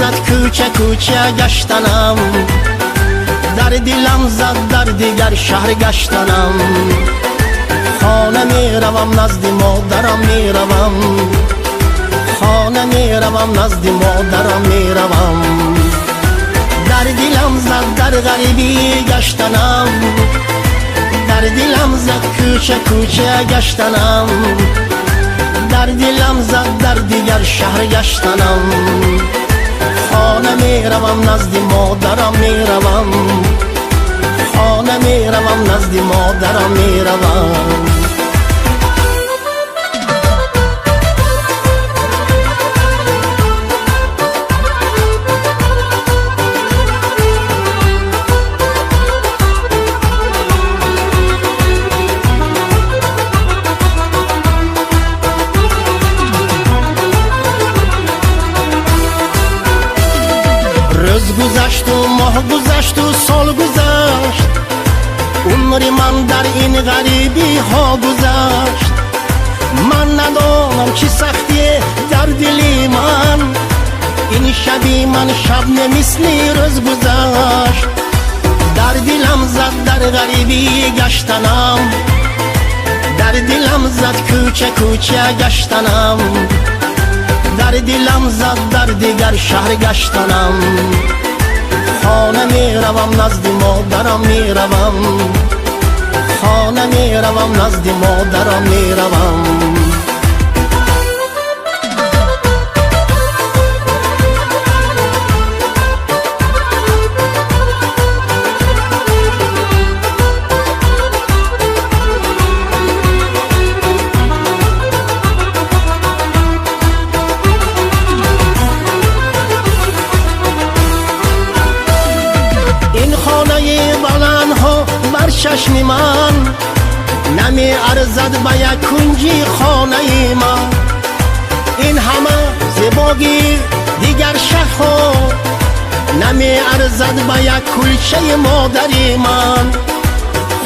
زد کوچه کوچه گشتنم، در دلم زد در دیگر شهر گشتنم. خانه می روم نزد مادرم می روم، خانه می روم نزد مادرم می روم. در دلم زد در غریبی گشتنم، در دلم زد کوچه کوچه گشتنم، در دلم زد در دیگر شهر گشتنم. خانه می روم نزد مادرم می روم، خانه می روم نزد مادرم می روم. روز گذشت و ماه گذشت و سال گذشت، عمر من در این غریبی ها گذشت. من ندانم چی سختیه در دلی من، این شبی من شب نمیسنی روز گذشت. در دلم زد در غریبی گشتنم، در دلم زد کوچه کوچه گشتنم، در دلم زد در دیگر شهر گشتنم. خانه می روم نزد مادرم می روم، خانه می روم نزد مادرم می روم. چشم من نمی ارزد به یک کنجی خانه من، این همه زیبایی دیگر شهر نمی ارزد به یک کلچه مادری من.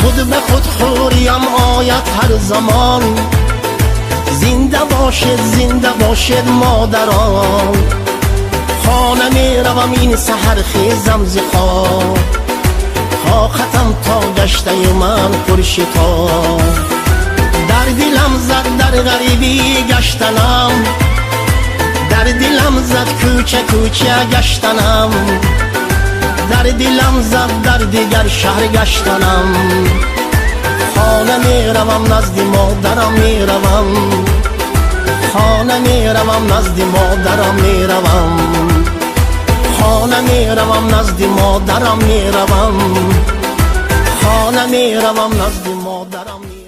خود به خود خوریم آید هر زمان، زنده باشد مادران. خانه می روم این سحر خیزم ز خواب، طاقتم تا گشته من پرشتا. در دلم زد در غریبی گشتنم، در دلم زد کوچه کوچه گشتنم، در دلم زد در دیگر شهر گشتنم. خانه می روم نزد مادرم می روم، خانه می روم نزد مادرم می روم، خانه می روم نزد مادرم می روم، خانه می روم نزد مادرم.